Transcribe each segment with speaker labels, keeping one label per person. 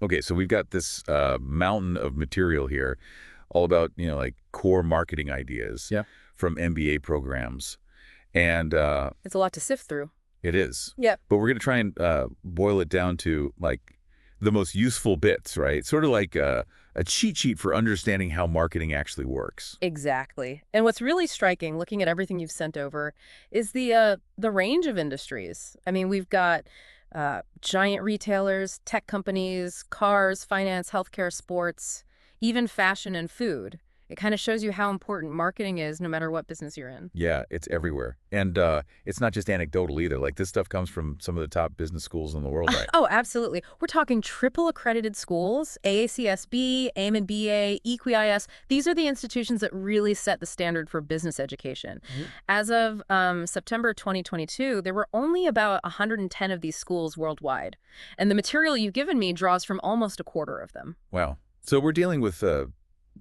Speaker 1: Okay, so we've got this mountain of material here, all about, like core marketing ideas
Speaker 2: Yeah.
Speaker 1: from MBA programs. And
Speaker 3: It's a lot to sift through.
Speaker 1: it is.
Speaker 3: Yep.
Speaker 1: But we're going to try and boil it down to, like, the most useful bits, right? Sort of like a cheat sheet for understanding how marketing actually works.
Speaker 3: Exactly. And what's really striking, looking at everything you've sent over, is the range of industries. I mean, we've got giant retailers, tech companies, cars, finance, healthcare, sports, even fashion and food. It kind of shows you how important marketing is no matter what business you're in.
Speaker 1: Yeah, it's everywhere. And it's not just anecdotal either. Like, this stuff comes from some of the top business schools in the world, right?
Speaker 3: Oh, absolutely. We're talking triple accredited schools, AACSB, AIM and BA, EQIS. These are the institutions that really set the standard for business education. As of September 2022, there were only about 110 of these schools worldwide. And the material you've given me draws from almost a quarter of them.
Speaker 1: Wow. So we're dealing with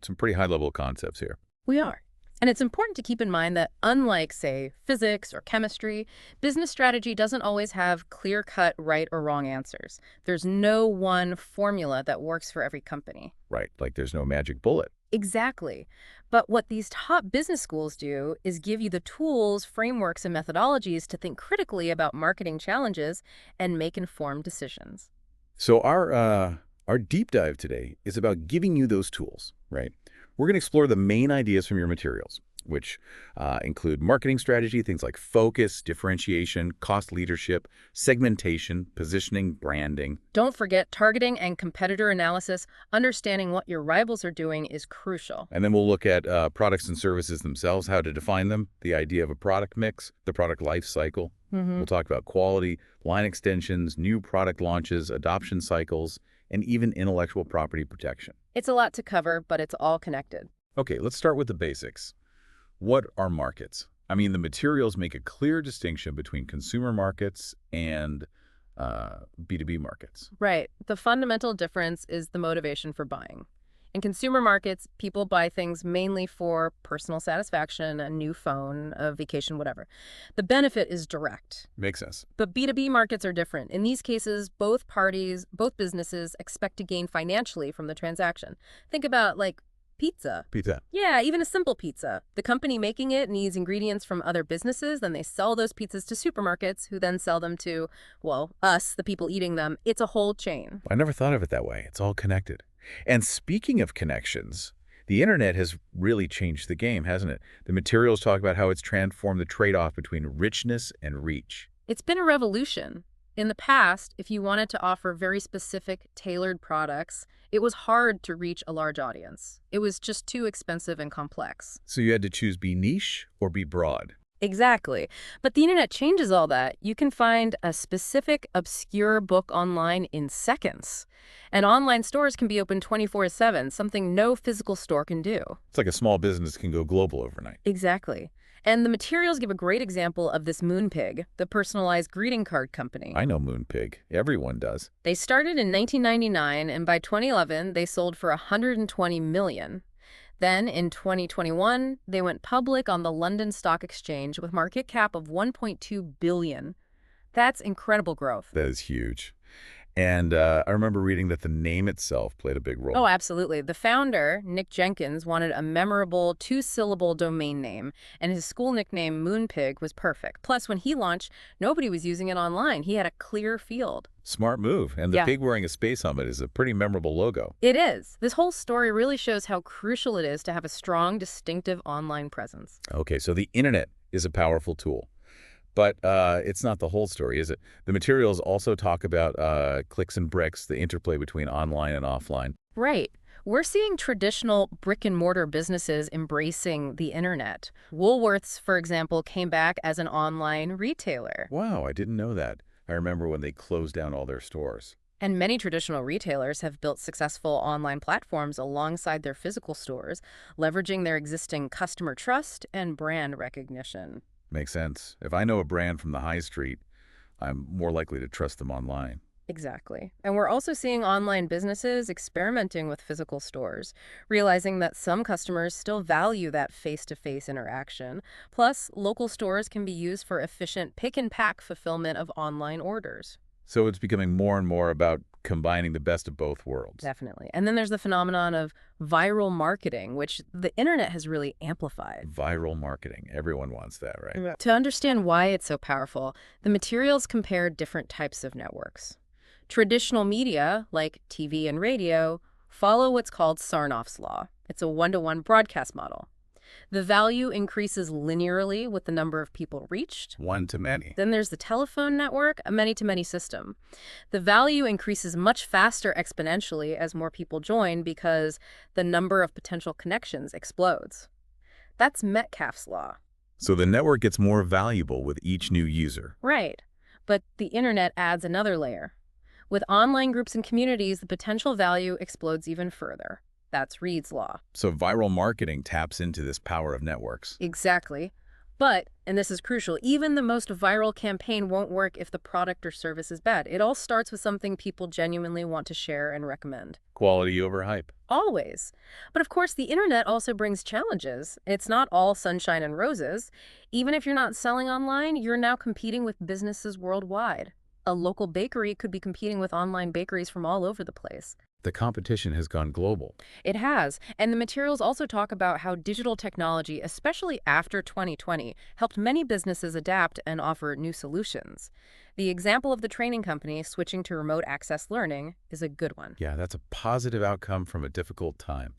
Speaker 1: some pretty high-level concepts here.
Speaker 3: We are. And it's important to keep in mind that unlike, say, physics or chemistry, business strategy doesn't always have clear-cut right or wrong answers. There's no one formula that works for every company.
Speaker 1: Right, like there's no magic bullet.
Speaker 3: Exactly. But what these top business schools do is give you the tools, frameworks, and methodologies to think critically about marketing challenges and make informed decisions.
Speaker 1: So our deep dive today is about giving you those tools, right? We're going to explore the main ideas from your materials, which include marketing strategy, things like focus, differentiation, cost leadership, segmentation, positioning, branding.
Speaker 3: Don't forget targeting and competitor analysis. Understanding what your rivals are doing is crucial.
Speaker 1: And then we'll look at products and services themselves, how to define them, the idea of a product mix, the product life cycle. We'll talk about quality, line extensions, new product launches, adoption cycles, and even intellectual property protection.
Speaker 3: It's a lot to cover, but it's all connected.
Speaker 1: Okay, let's start with the basics. What are markets? I mean, the materials make a clear distinction between consumer markets and B2B markets.
Speaker 3: Right. The fundamental difference is the motivation for buying. In consumer markets, people buy things mainly for personal satisfaction, a new phone, a vacation, whatever. The benefit is direct.
Speaker 1: Makes sense.
Speaker 3: But B2B markets are different. In these cases, both parties, both businesses expect to gain financially from the transaction. Think about, like, pizza.
Speaker 1: Pizza.
Speaker 3: Yeah, even a simple pizza. The company making it needs ingredients from other businesses, then they sell those pizzas to supermarkets, who then sell them to, well, us, the people eating them. It's a whole chain.
Speaker 1: I never thought of it that way. It's all connected. And speaking of connections, the internet has really changed the game, hasn't it? The materials talk about how it's transformed the trade-off between richness and reach.
Speaker 3: It's been a revolution. In the past, if you wanted to offer very specific, tailored products, it was hard to reach a large audience. It was just too expensive and complex.
Speaker 1: So you had to choose be niche or be broad.
Speaker 3: Exactly. But the internet changes all that. You can find a specific, obscure book online in seconds. And online stores can be open 24/7, something no physical store can do.
Speaker 1: It's like a small business can go global overnight.
Speaker 3: Exactly. And the materials give a great example of this Moonpig, the personalized greeting card company.
Speaker 1: I know Moonpig. Everyone does.
Speaker 3: They started in 1999, and by 2011, they sold for $120 million. Then, in 2021, they went public on the London Stock Exchange with market cap of $1.2 billion. That's incredible growth.
Speaker 1: That is huge. And I remember reading that the name itself played a big role.
Speaker 3: Oh, absolutely. The founder, Nick Jenkins, wanted a memorable two-syllable domain name, and his school nickname, Moonpig, was perfect. Plus, when he launched, nobody was using it online. He had a clear field.
Speaker 1: Smart move. And the
Speaker 3: Yeah.
Speaker 1: pig wearing a space helmet is a pretty memorable logo.
Speaker 3: It is. This whole story really shows how crucial it is to have a strong, distinctive online presence.
Speaker 1: Okay, so the internet is a powerful tool. But it's not the whole story, is it? The materials also talk about clicks and bricks, the interplay between online and offline.
Speaker 3: Right. We're seeing traditional brick-and-mortar businesses embracing the internet. Woolworths, for example, came back as an online retailer.
Speaker 1: Wow, I didn't know that. I remember when they closed down all their stores.
Speaker 3: And many traditional retailers have built successful online platforms alongside their physical stores, leveraging their existing customer trust and brand recognition.
Speaker 1: Makes sense. If I know a brand from the high street, I'm more likely to trust them online.
Speaker 3: Exactly. And we're also seeing online businesses experimenting with physical stores, realizing that some customers still value that face-to-face interaction. Plus, local stores can be used for efficient pick-and-pack fulfillment of online orders.
Speaker 1: So it's becoming more and more about combining the best of both worlds.
Speaker 3: Definitely. And then there's the phenomenon of viral marketing, which the internet has really amplified.
Speaker 1: Viral marketing. Everyone wants that, right?
Speaker 3: Yeah. To understand why it's so powerful, the materials compare different types of networks. Traditional media, like TV and radio, follow what's called Sarnoff's law. It's a one-to-one broadcast model. The value increases linearly with the number of people reached.
Speaker 1: One to many.
Speaker 3: Then there's the telephone network, a many-to-many system. The value increases much faster exponentially as more people join because the number of potential connections explodes. That's Metcalfe's law.
Speaker 1: So the network gets more valuable with each new user.
Speaker 3: Right. But the internet adds another layer. With online groups and communities, the potential value explodes even further. That's Reed's law.
Speaker 1: So viral marketing taps into this power of networks.
Speaker 3: Exactly. But, and this is crucial, even the most viral campaign won't work if the product or service is bad. It all starts with something people genuinely want to share and recommend.
Speaker 1: Quality over hype.
Speaker 3: Always. But of course, the internet also brings challenges. It's not all sunshine and roses. Even if you're not selling online, you're now competing with businesses worldwide. A local bakery could be competing with online bakeries from all over the place.
Speaker 1: The competition has gone global.
Speaker 3: It has. And the materials also talk about how digital technology, especially after 2020, helped many businesses adapt and offer new solutions. The example of the training company switching to remote access learning is a good one.
Speaker 1: Yeah, that's a positive outcome from a difficult time.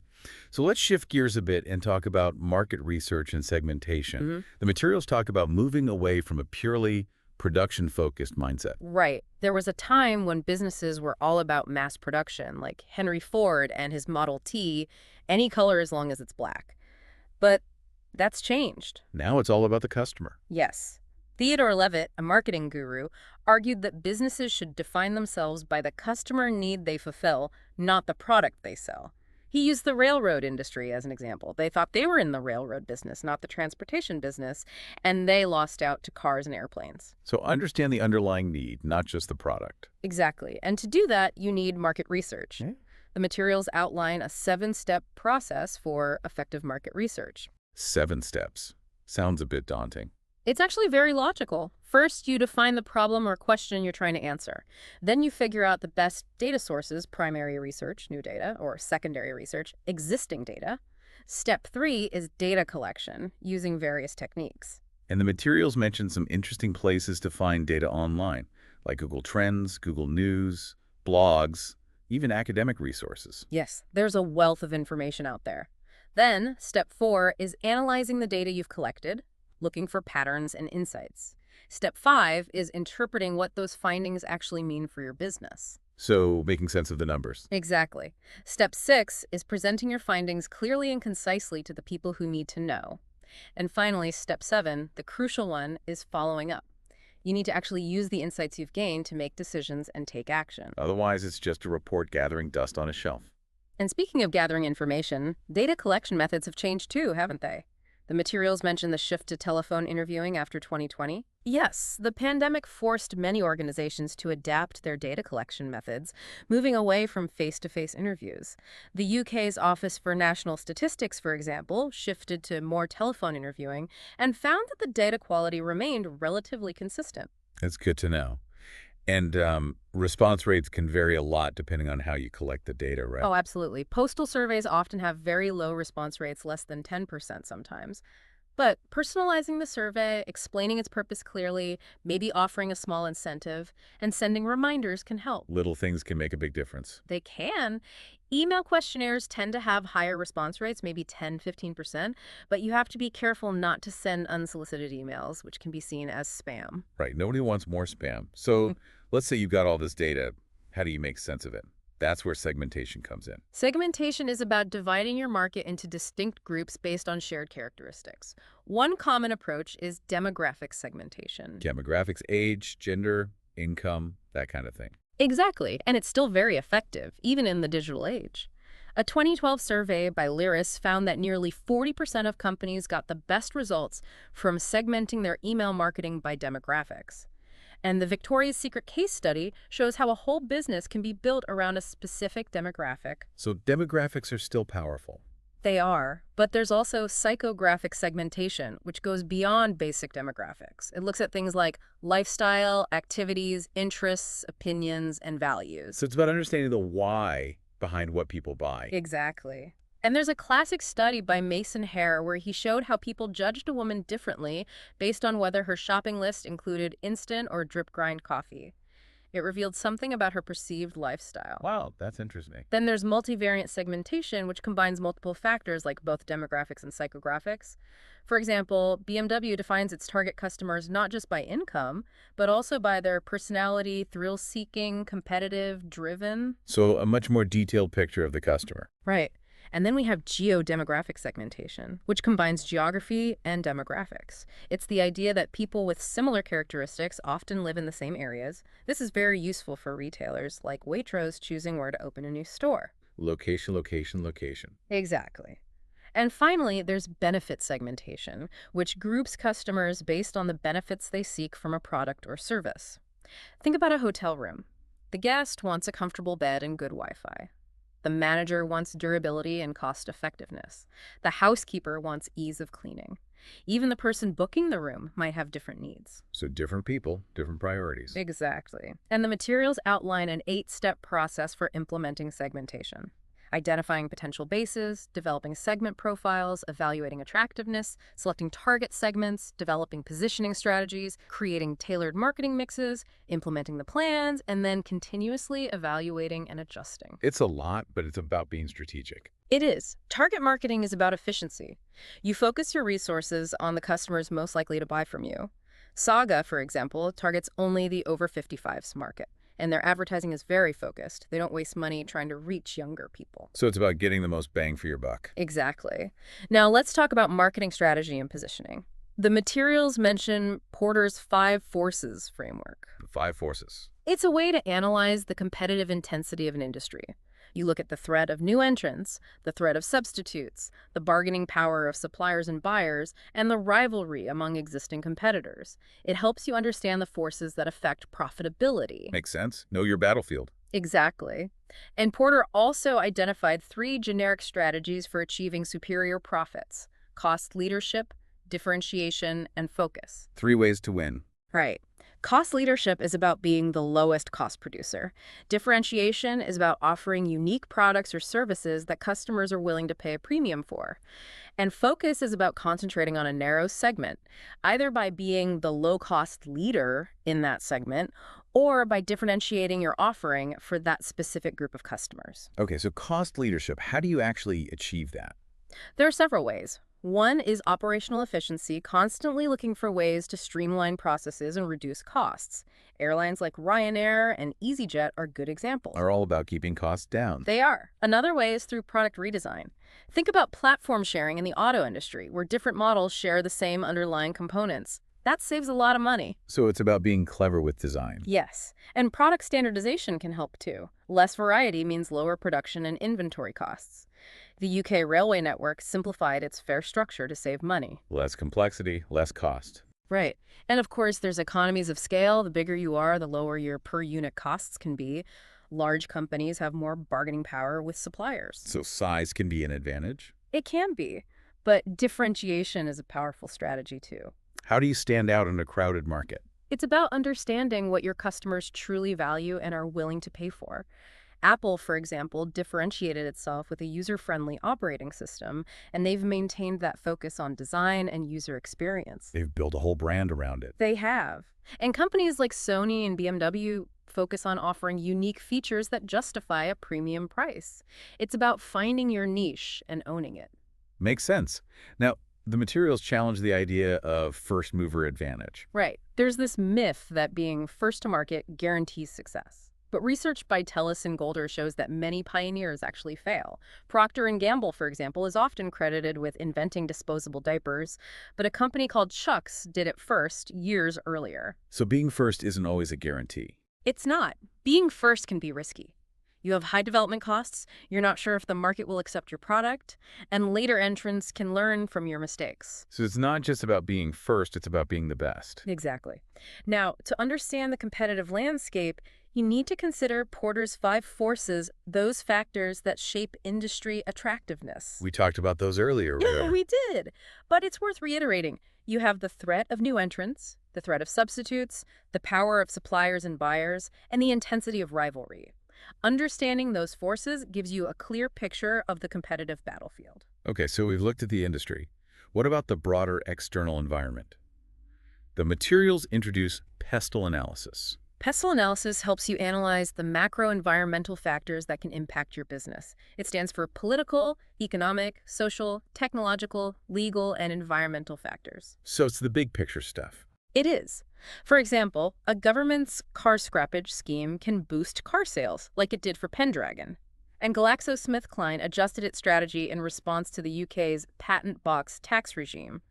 Speaker 1: So let's shift gears a bit and talk about market research and segmentation. The materials talk about moving away from a purely production-focused mindset.
Speaker 3: Right. There was a time when businesses were all about mass production, like Henry Ford and his Model T, any color as long as it's black. But that's changed.
Speaker 1: Now it's all about the customer.
Speaker 3: Yes. Theodore Levitt, a marketing guru, argued that businesses should define themselves by the customer need they fulfill, not the product they sell. He used the railroad industry as an example. They thought they were in the railroad business, not the transportation business, and they lost out to cars and airplanes.
Speaker 1: So understand the underlying need, not just the product.
Speaker 3: Exactly. And to do that, you need market research.
Speaker 1: Yeah.
Speaker 3: The materials outline a 7-step process for effective market research.
Speaker 1: 7 steps. Sounds a bit daunting.
Speaker 3: It's actually very logical. First, you define the problem or question you're trying to answer. Then you figure out the best data sources, primary research, new data, or secondary research, existing data. Step 3 is data collection, using various techniques.
Speaker 1: And the materials mention some interesting places to find data online, like Google Trends, Google News, blogs, even academic resources.
Speaker 3: Yes, there's a wealth of information out there. Then, step 4 is analyzing the data you've collected, looking for patterns and insights. Step 5 is interpreting what those findings actually mean for your business.
Speaker 1: So making sense of the numbers.
Speaker 3: Exactly. Step 6 is presenting your findings clearly and concisely to the people who need to know. And finally, step 7, the crucial one, is following up. You need to actually use the insights you've gained to make decisions and take action.
Speaker 1: Otherwise, it's just a report gathering dust on a shelf.
Speaker 3: And speaking of gathering information, data collection methods have changed too, haven't they? The materials mention the shift to telephone interviewing after 2020. Yes, the pandemic forced many organizations to adapt their data collection methods, moving away from face-to-face interviews. The UK's Office for National Statistics, for example, shifted to more telephone interviewing and found that the data quality remained relatively consistent.
Speaker 1: That's good to know. And response rates can vary a lot depending on how you collect the data, right?
Speaker 3: Oh, absolutely. Postal surveys often have very low response rates, less than 10% sometimes. But personalizing the survey, explaining its purpose clearly, maybe offering a small incentive, and sending reminders can help.
Speaker 1: Little things can make a big difference.
Speaker 3: They can. Email questionnaires tend to have higher response rates, maybe 10–15%, but you have to be careful not to send unsolicited emails, which can be seen as spam.
Speaker 1: Right. Nobody wants more spam. So let's say you've got all this data. How do you make sense of it? That's where segmentation comes in.
Speaker 3: Segmentation is about dividing your market into distinct groups based on shared characteristics. One common approach is demographic segmentation.
Speaker 1: Demographics, age, gender, income, that kind of thing.
Speaker 3: Exactly, and it's still very effective, even in the digital age. A 2012 survey by Lyris found that nearly 40% of companies got the best results from segmenting their email marketing by demographics. And the Victoria's Secret case study shows how a whole business can be built around a specific demographic.
Speaker 1: So demographics are still powerful.
Speaker 3: They are, but there's also psychographic segmentation, which goes beyond basic demographics. It looks at things like lifestyle, activities, interests, opinions, and values.
Speaker 1: So it's about understanding the why behind what people buy.
Speaker 3: Exactly. And there's a classic study by Mason Hare where he showed how people judged a woman differently based on whether her shopping list included instant or drip grind coffee. It revealed something about her perceived lifestyle.
Speaker 1: Wow, that's interesting.
Speaker 3: Then there's multivariant segmentation, which combines multiple factors like both demographics and psychographics. For example, BMW defines its target customers not just by income, but also by their personality, thrill-seeking, competitive, driven.
Speaker 1: So a much more detailed picture of the customer.
Speaker 3: Right. And then we have geodemographic segmentation, which combines geography and demographics. It's the idea that people with similar characteristics often live in the same areas. This is very useful for retailers like Waitrose choosing where to open a new store.
Speaker 1: Location, location, location.
Speaker 3: Exactly. And finally, there's benefit segmentation, which groups customers based on the benefits they seek from a product or service. Think about a hotel room. The guest wants a comfortable bed and good Wi-Fi. The manager wants durability and cost-effectiveness. The housekeeper wants ease of cleaning. Even the person booking the room might have different needs.
Speaker 1: So different people, different priorities.
Speaker 3: Exactly. And the materials outline an 8-step process for implementing segmentation. Identifying potential bases, developing segment profiles, evaluating attractiveness, selecting target segments, developing positioning strategies, creating tailored marketing mixes, implementing the plans, and then continuously evaluating and adjusting.
Speaker 1: It's a lot, but it's about being strategic.
Speaker 3: It is. Target marketing is about efficiency. You focus your resources on the customers most likely to buy from you. Saga, for example, targets only the over 55s market. And their advertising is very focused. They don't waste money trying to reach younger people.
Speaker 1: So it's about getting the most bang for your buck.
Speaker 3: Exactly. Now let's talk about marketing strategy and positioning. The materials mention Porter's 5 forces framework.
Speaker 1: The 5 forces.
Speaker 3: It's a way to analyze the competitive intensity of an industry. You look at the threat of new entrants, the threat of substitutes, the bargaining power of suppliers and buyers, and the rivalry among existing competitors. It helps you understand the forces that affect profitability.
Speaker 1: Makes sense. Know your battlefield.
Speaker 3: Exactly. And Porter also identified 3 generic strategies for achieving superior profits: cost leadership, differentiation, and focus.
Speaker 1: 3 ways to win.
Speaker 3: Right. Cost leadership is about being the lowest cost producer. Differentiation is about offering unique products or services that customers are willing to pay a premium for. And focus is about concentrating on a narrow segment, either by being the low-cost leader in that segment or by differentiating your offering for that specific group of customers.
Speaker 1: Okay, so cost leadership, how do you actually achieve that?
Speaker 3: There are several ways. One is operational efficiency, constantly looking for ways to streamline processes and reduce costs. Airlines like Ryanair and EasyJet are good examples.
Speaker 1: Are all about keeping costs down.
Speaker 3: They are. Another way is through product redesign. Think about platform sharing in the auto industry, where different models share the same underlying components. That saves a lot of money.
Speaker 1: So it's about being clever with design.
Speaker 3: Yes. And product standardization can help too. Less variety means lower production and inventory costs. The UK railway network simplified its fare structure to save money.
Speaker 1: Less complexity, less cost.
Speaker 3: Right. And of course, there's economies of scale. The bigger you are, the lower your per unit costs can be. Large companies have more bargaining power with suppliers.
Speaker 1: So size can be an advantage.
Speaker 3: It can be, but differentiation is a powerful strategy too.
Speaker 1: How do you stand out in a crowded market?
Speaker 3: It's about understanding what your customers truly value and are willing to pay for. Apple, for example, differentiated itself with a user-friendly operating system, and they've maintained that focus on design and user experience.
Speaker 1: They've built a whole brand around it.
Speaker 3: They have. And companies like Sony and BMW focus on offering unique features that justify a premium price. It's about finding your niche and owning it.
Speaker 1: Makes sense. Now, the materials challenge the idea of first mover advantage.
Speaker 3: Right. There's this myth that being first to market guarantees success. But research by Tellis and Golder shows that many pioneers actually fail. Procter & Gamble, for example, is often credited with inventing disposable diapers, but a company called Chuck's did it first years earlier.
Speaker 1: So being first isn't always a guarantee.
Speaker 3: It's not. Being first can be risky. You have high development costs, you're not sure if the market will accept your product, and later entrants can learn from your mistakes.
Speaker 1: So it's not just about being first, it's about being the best.
Speaker 3: Exactly. Now, to understand the competitive landscape, You need to consider Porter's 5 forces, those factors that shape industry attractiveness.
Speaker 1: We talked about those earlier.
Speaker 3: Yeah, we did. But it's worth reiterating. You have the threat of new entrants, the threat of substitutes, the power of suppliers and buyers, and the intensity of rivalry. Understanding those forces gives you a clear picture of the competitive battlefield.
Speaker 1: Okay, so we've looked at the industry. What about the broader external environment? The materials introduce pestle analysis.
Speaker 3: Pestle analysis helps you analyze the macro-environmental factors that can impact your business. It stands for political, economic, social, technological, legal, and environmental factors.
Speaker 1: So it's the big picture stuff.
Speaker 3: It is. For example, a government's car scrappage scheme can boost car sales, like it did for Pendragon. And GlaxoSmithKline adjusted its strategy in response to the UK's patent box tax regime.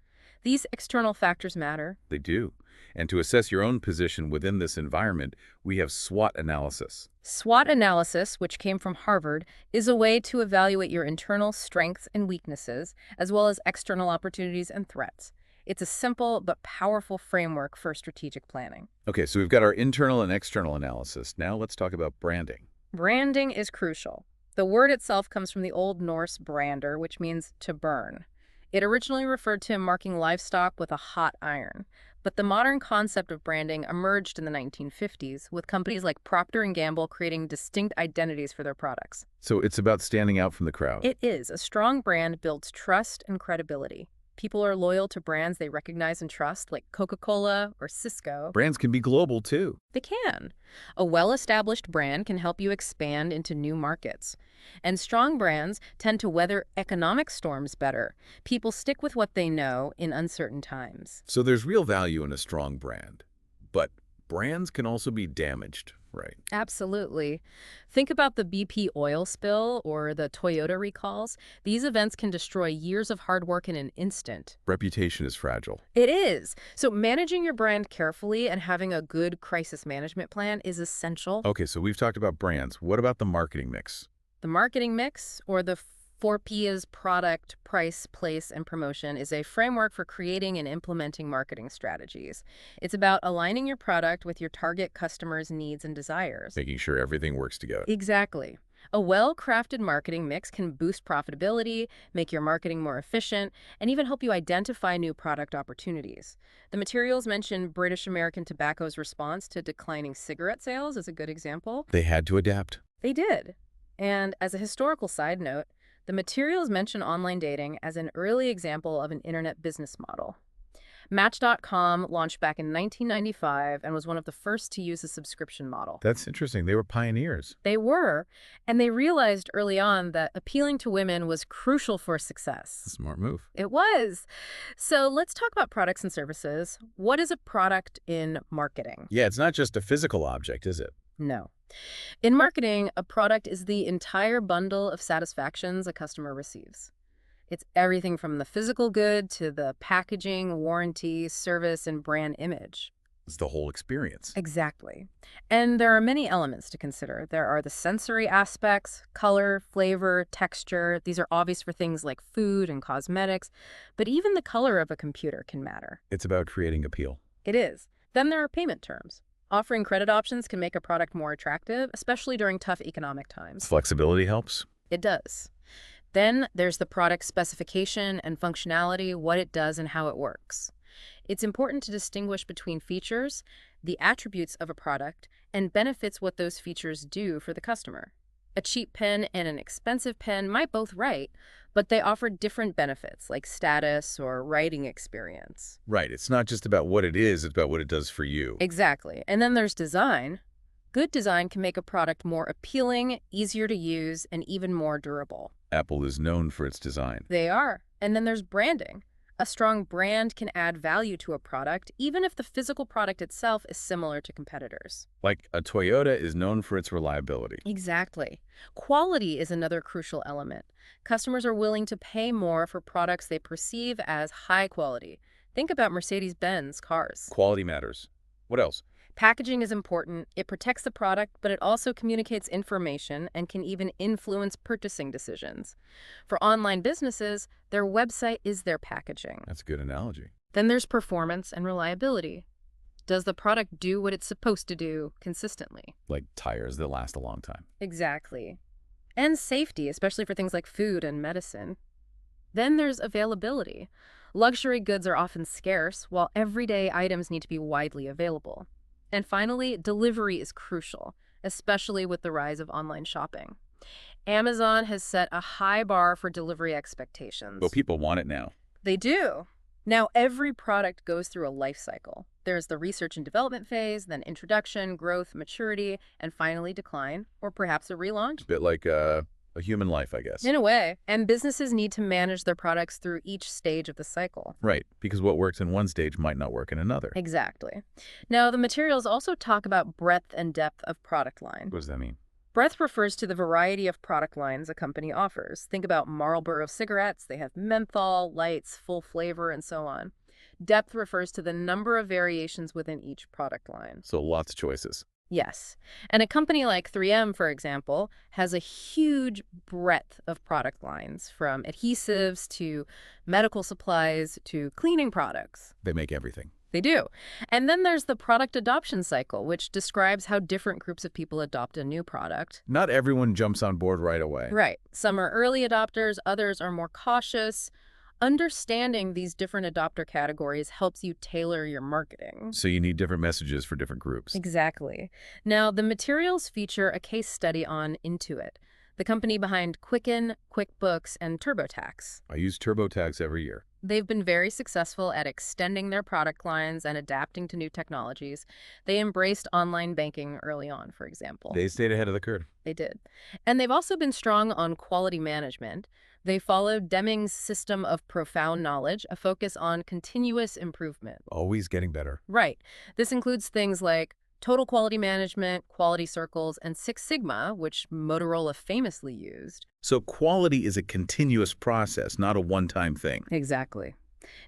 Speaker 3: These external factors matter.
Speaker 1: They do. And to assess your own position within this environment, we have SWOT analysis.
Speaker 3: SWOT analysis, which came from Harvard, is a way to evaluate your internal strengths and weaknesses, as well as external opportunities and threats. It's a simple but powerful framework for strategic planning.
Speaker 1: Okay, so we've got our internal and external analysis. Now let's talk about branding.
Speaker 3: Branding is crucial. The word itself comes from the Old Norse brander, which means to burn. It originally referred to marking livestock with a hot iron. But the modern concept of branding emerged in the 1950s, with companies like Procter & Gamble creating distinct identities for their products.
Speaker 1: So it's about standing out from the crowd.
Speaker 3: It is. A strong brand builds trust and credibility. People are loyal to brands they recognize and trust, like Coca-Cola or Cisco.
Speaker 1: Brands can be global, too.
Speaker 3: They can. A well-established brand can help you expand into new markets. And strong brands tend to weather economic storms better. People stick with what they know in uncertain times.
Speaker 1: So there's real value in a strong brand. But brands can also be damaged, right?
Speaker 3: Absolutely. Think about the BP oil spill or the Toyota recalls. These events can destroy years of hard work in an instant.
Speaker 1: Reputation is fragile.
Speaker 3: It is. So managing your brand carefully and having a good crisis management plan is essential.
Speaker 1: Okay, so we've talked about brands. What about the marketing mix?
Speaker 3: The marketing mix, or the 4P's product, price, place, and promotion, is a framework for creating and implementing marketing strategies. It's about aligning your product with your target customers' needs and desires.
Speaker 1: Making sure everything works together.
Speaker 3: Exactly. A well-crafted marketing mix can boost profitability, make your marketing more efficient, and even help you identify new product opportunities. The materials mention British American Tobacco's response to declining cigarette sales as a good example.
Speaker 1: They had to adapt.
Speaker 3: They did. And as a historical side note, the materials mention online dating as an early example of an internet business model. Match.com launched back in 1995 and was one of the first to use a subscription model.
Speaker 1: That's interesting. They were pioneers.
Speaker 3: They were, and they realized early on that appealing to women was crucial for success.
Speaker 1: Smart move.
Speaker 3: It was. So let's talk about products and services. What is a product in marketing?
Speaker 1: Yeah, it's not just a physical object, is it?
Speaker 3: No. In marketing, a product is the entire bundle of satisfactions a customer receives. It's everything from the physical good to the packaging, warranty, service, and brand image.
Speaker 1: It's the whole experience.
Speaker 3: Exactly. And there are many elements to consider. There are the sensory aspects, color, flavor, texture. These are obvious for things like food and cosmetics, but even the color of a computer can matter.
Speaker 1: It's about creating appeal.
Speaker 3: It is. Then there are payment terms. Offering credit options can make a product more attractive, especially during tough economic times.
Speaker 1: Flexibility helps.
Speaker 3: It does. Then there's the product specification and functionality, what it does and how it works. It's important to distinguish between features, the attributes of a product, and benefits what those features do for the customer. A cheap pen and an expensive pen might both write, but they offer different benefits like status or writing experience.
Speaker 1: Right. It's not just about what it is, it's about what it does for you.
Speaker 3: Exactly. And then there's design. Good design can make a product more appealing, easier to use, and even more durable.
Speaker 1: Apple is known for its design.
Speaker 3: They are. And then there's branding. A strong brand can add value to a product, even if the physical product itself is similar to competitors.
Speaker 1: Like a Toyota is known for its reliability.
Speaker 3: Exactly. Quality is another crucial element. Customers are willing to pay more for products they perceive as high quality. Think about Mercedes-Benz cars.
Speaker 1: Quality matters. What else?
Speaker 3: Packaging is important. It protects the product, but it also communicates information and can even influence purchasing decisions. For online businesses, their website is their packaging.
Speaker 1: That's a good analogy.
Speaker 3: Then there's performance and reliability. Does the product do what it's supposed to do consistently?
Speaker 1: Like tires that last a long time.
Speaker 3: Exactly. And safety, especially for things like food and medicine. Then there's availability. Luxury goods are often scarce, while everyday items need to be widely available. And finally, delivery is crucial, especially with the rise of online shopping. Amazon has set a high bar for delivery expectations.
Speaker 1: Well, people want it now.
Speaker 3: They do. Now, every product goes through a life cycle. There's the research and development phase, then introduction, growth, maturity, and finally decline, or perhaps a relaunch.
Speaker 1: A bit like a human life, I guess.
Speaker 3: In a way. And businesses need to manage their products through each stage of the cycle.
Speaker 1: Right, because what works in one stage might not work in another.
Speaker 3: Exactly. Now, the materials also talk about breadth and depth of product line.
Speaker 1: What does that mean?
Speaker 3: Breadth refers to the variety of product lines a company offers. Think about Marlboro cigarettes. They have menthol, lights, full flavor, and so on. Depth refers to the number of variations within each product line.
Speaker 1: So lots of choices.
Speaker 3: Yes. And a company like 3M, for example, has a huge breadth of product lines, from adhesives to medical supplies to cleaning products.
Speaker 1: They make everything.
Speaker 3: They do. And then there's the product adoption cycle, which describes how different groups of people adopt a new product.
Speaker 1: Not everyone jumps on board right away.
Speaker 3: Right. Some are early adopters, others are more cautious. Understanding these different adopter categories helps you tailor your marketing.
Speaker 1: So you need different messages for different groups.
Speaker 3: Exactly. Now, the materials feature a case study on Intuit, the company behind Quicken, QuickBooks, and TurboTax.
Speaker 1: I use TurboTax every year.
Speaker 3: They've been very successful at extending their product lines and adapting to new technologies. They embraced online banking early on, for example.
Speaker 1: They stayed ahead of the curve.
Speaker 3: They did. And they've also been strong on quality management. They followed Deming's system of profound knowledge, a focus on continuous improvement.
Speaker 1: Always getting better.
Speaker 3: Right. This includes things like total quality management, quality circles, and Six Sigma, which Motorola famously used.
Speaker 1: So quality is a continuous process, not a one-time thing.
Speaker 3: Exactly.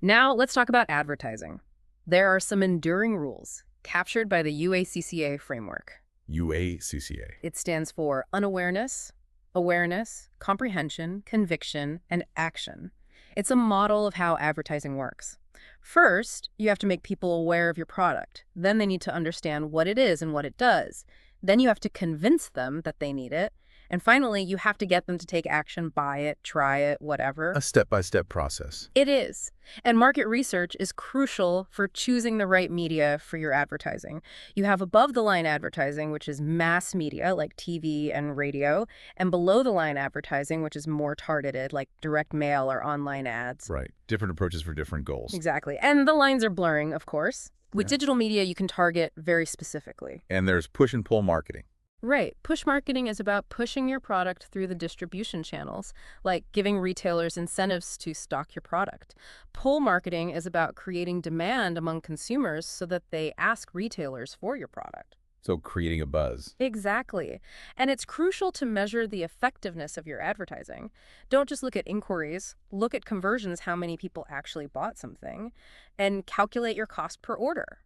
Speaker 3: Now let's talk about advertising. There are some enduring rules captured by the UACCA framework.
Speaker 1: UACCA.
Speaker 3: It stands for unawareness, awareness, comprehension, conviction, and action. It's a model of how advertising works. First, you have to make people aware of your product. Then they need to understand what it is and what it does. Then you have to convince them that they need it. And finally, you have to get them to take action, buy it, try it, whatever.
Speaker 1: A step-by-step process.
Speaker 3: It is. And market research is crucial for choosing the right media for your advertising. You have above-the-line advertising, which is mass media, like TV and radio, and below-the-line advertising, which is more targeted, like direct mail or online ads.
Speaker 1: Right. Different approaches for different goals.
Speaker 3: Exactly. And the lines are blurring, of course. With digital media, you can target very specifically.
Speaker 1: And there's push and pull marketing.
Speaker 3: Right. Push marketing is about pushing your product through the distribution channels, like giving retailers incentives to stock your product. Pull marketing is about creating demand among consumers so that they ask retailers for your product.
Speaker 1: So creating a buzz.
Speaker 3: Exactly. And it's crucial to measure the effectiveness of your advertising. Don't just look at inquiries. Look at conversions, how many people actually bought something, and calculate your cost per order.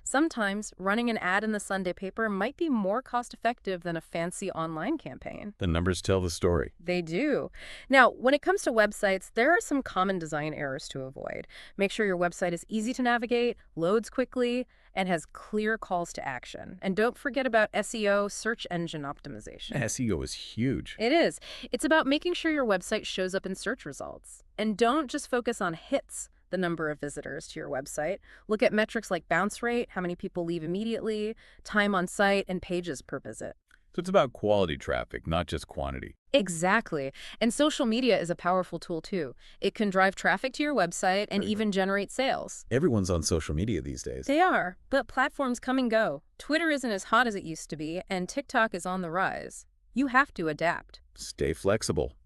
Speaker 3: Sometimes running an ad in the Sunday paper might be more cost-effective than a fancy online campaign.
Speaker 1: The numbers tell the story.
Speaker 3: They do. Now, when it comes to websites, there are some common design errors to avoid. Make sure your website is easy to navigate, loads quickly, and has clear calls to action. And don't forget about SEO, search engine optimization.
Speaker 1: SEO is huge.
Speaker 3: It is. It's about making sure your website shows up in search results. And don't just focus on hits, the number of visitors to your website. Look at metrics like bounce rate, how many people leave immediately, time on site, and pages per visit.
Speaker 1: So it's about quality traffic, not just quantity.
Speaker 3: Exactly. And social media is a powerful tool, too. It can drive traffic to your website and even generate sales.
Speaker 1: Everyone's on social media these days.
Speaker 3: They are, but platforms come and go. Twitter isn't as hot as it used to be, and TikTok is on the rise. You have to adapt.
Speaker 1: Stay flexible.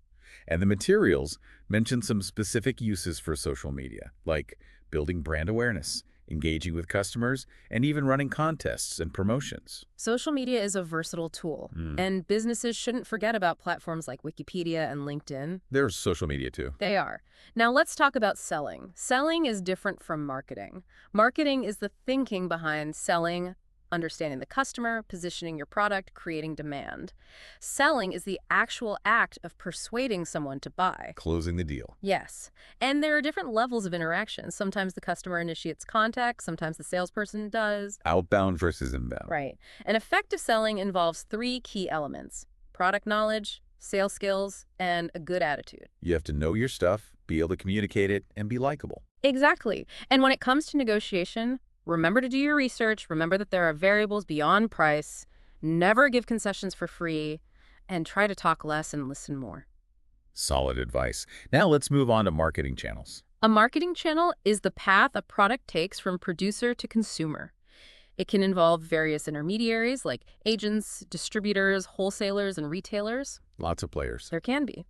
Speaker 1: And the materials mention some specific uses for social media, like building brand awareness, engaging with customers, and even running contests and promotions.
Speaker 3: Social media is a versatile tool, and businesses shouldn't forget about platforms like Wikipedia and LinkedIn.
Speaker 1: There's social media too.
Speaker 3: They are. Now let's talk about selling. Selling is different from marketing. Marketing is the thinking behind selling, understanding the customer, positioning your product, creating demand. Selling is the actual act of persuading someone to buy.
Speaker 1: Closing the deal.
Speaker 3: Yes. And there are different levels of interaction. Sometimes the customer initiates contact, sometimes the salesperson does.
Speaker 1: Outbound versus inbound.
Speaker 3: Right. And effective selling involves three key elements: product knowledge, sales skills, and a good attitude.
Speaker 1: You have to know your stuff, be able to communicate it, and be likable.
Speaker 3: Exactly. And when it comes to negotiation, remember to do your research, remember that there are variables beyond price, never give concessions for free, and try to talk less and listen more.
Speaker 1: Solid advice. Now let's move on to marketing channels.
Speaker 3: A marketing channel is the path a product takes from producer to consumer. It can involve various intermediaries like agents, distributors, wholesalers, and retailers.
Speaker 1: Lots of players.
Speaker 3: There can be.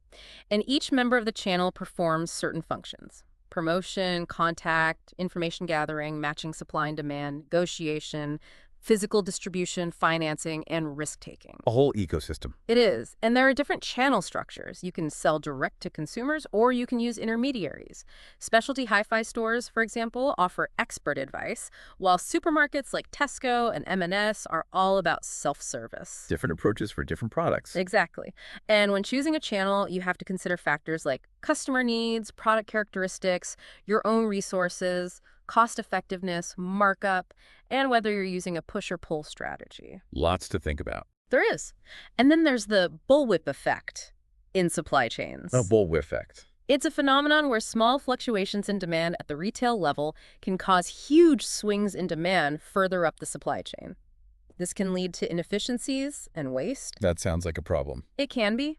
Speaker 3: And each member of the channel performs certain functions: promotion, contact, information gathering, matching supply and demand, negotiation, physical distribution, financing, and risk-taking.
Speaker 1: A whole ecosystem.
Speaker 3: It is. And there are different channel structures. You can sell direct to consumers, or you can use intermediaries. Specialty hi-fi stores, for example, offer expert advice, while supermarkets like Tesco and M&S are all about self-service.
Speaker 1: Different approaches for different products.
Speaker 3: Exactly. And when choosing a channel, you have to consider factors like customer needs, product characteristics, your own resources, cost effectiveness, markup, and whether you're using a push or pull strategy.
Speaker 1: Lots to think about.
Speaker 3: There is. And then there's the bullwhip effect in supply chains.
Speaker 1: A bullwhip effect.
Speaker 3: It's a phenomenon where small fluctuations in demand at the retail level can cause huge swings in demand further up the supply chain. This can lead to inefficiencies and waste.
Speaker 1: That sounds like a problem.
Speaker 3: It can be.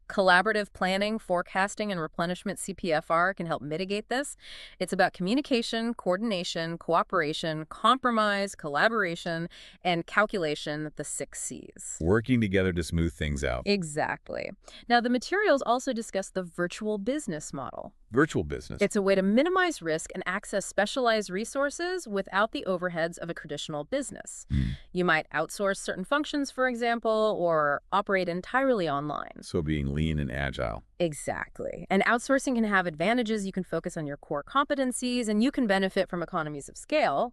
Speaker 3: Collaborative planning, forecasting, and replenishment (CPFR) can help mitigate this. It's about communication, coordination, cooperation, compromise, collaboration, and calculation, the 6 C's.
Speaker 1: Working together to smooth things out.
Speaker 3: Exactly. Now, the materials also discuss the virtual business model.
Speaker 1: Virtual business.
Speaker 3: It's a way to minimize risk and access specialized resources without the overheads of a traditional business. You might outsource certain functions, for example, or operate entirely online.
Speaker 1: So being lean and agile.
Speaker 3: Exactly. And outsourcing can have advantages. You can focus on your core competencies, and you can benefit from economies of scale.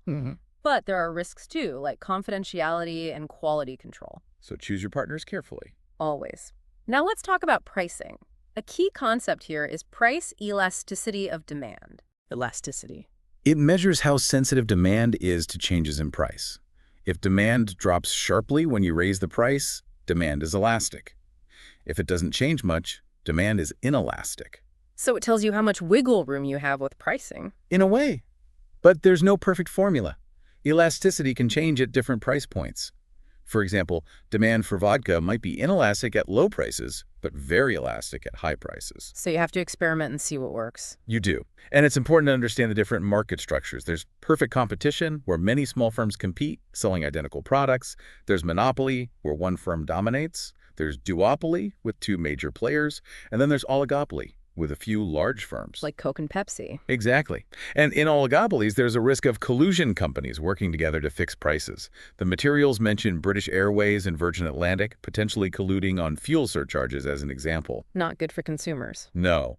Speaker 3: But there are risks too, like confidentiality and quality control.
Speaker 1: So choose your partners carefully.
Speaker 3: Always. Now let's talk about pricing. A key concept here is price elasticity of demand. Elasticity.
Speaker 1: It measures how sensitive demand is to changes in price. If demand drops sharply when you raise the price, demand is elastic. If it doesn't change much, demand is inelastic.
Speaker 3: So it tells you how much wiggle room you have with pricing.
Speaker 1: In a way. But there's no perfect formula. Elasticity can change at different price points. For example, demand for vodka might be inelastic at low prices, but very elastic at high prices.
Speaker 3: So you have to experiment and see what works.
Speaker 1: You do. And it's important to understand the different market structures. There's perfect competition, where many small firms compete, selling identical products. There's monopoly, where one firm dominates. There's duopoly, with 2 major players. And then there's oligopoly, with a few large firms.
Speaker 3: Like Coke and Pepsi.
Speaker 1: Exactly. And in oligopolies, there's a risk of collusion companies working together to fix prices. The materials mention British Airways and Virgin Atlantic potentially colluding on fuel surcharges as an example.
Speaker 3: Not good for consumers.
Speaker 1: No.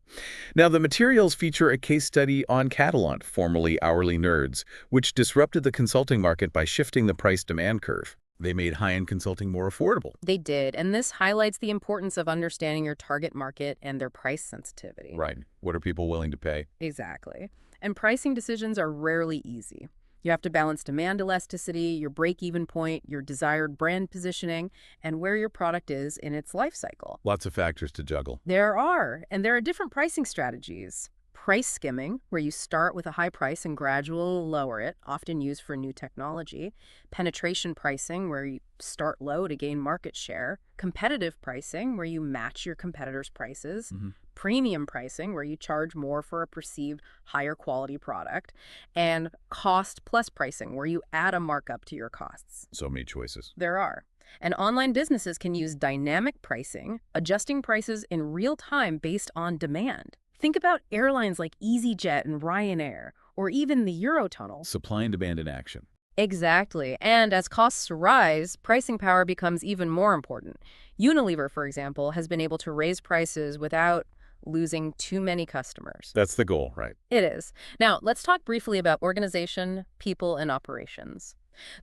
Speaker 1: Now, the materials feature a case study on Catalant, formerly Hourly Nerds, which disrupted the consulting market by shifting the price-demand curve. They made high-end consulting more affordable.
Speaker 3: They did, and this highlights the importance of understanding your target market and their price sensitivity.
Speaker 1: Right. What are people willing to pay?
Speaker 3: Exactly. And pricing decisions are rarely easy. You have to balance demand elasticity, your break-even point, your desired brand positioning, and where your product is in its life cycle.
Speaker 1: Lots of factors to juggle.
Speaker 3: There are, and there are different pricing strategies. Price skimming, where you start with a high price and gradually lower it, often used for new technology. Penetration pricing, where you start low to gain market share. Competitive pricing, where you match your competitors' prices. Premium pricing, where you charge more for a perceived higher quality product. And cost plus pricing, where you add a markup to your costs.
Speaker 1: So many choices.
Speaker 3: There are. And online businesses can use dynamic pricing, adjusting prices in real time based on demand. Think about airlines like EasyJet and Ryanair, or even the Eurotunnel.
Speaker 1: Supply and demand in action.
Speaker 3: Exactly. And as costs rise, pricing power becomes even more important. Unilever, for example, has been able to raise prices without losing too many customers.
Speaker 1: That's the goal, right?
Speaker 3: It is. Now, let's talk briefly about organization, people, and operations.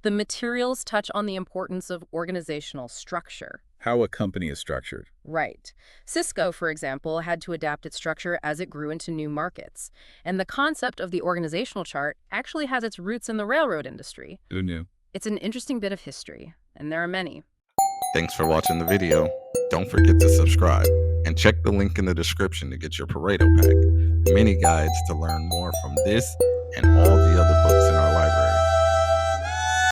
Speaker 3: The materials touch on the importance of organizational structure.
Speaker 1: How a company is structured.
Speaker 3: Right. Cisco, for example, had to adapt its structure as it grew into new markets. And the concept of the organizational chart actually has its roots in the railroad industry.
Speaker 1: Who knew?
Speaker 3: It's an interesting bit of history, and there are many.
Speaker 2: Thanks for watching the video. Don't forget to subscribe and check the link in the description to get your Pareto pack, mini guides to learn more from this and all the other books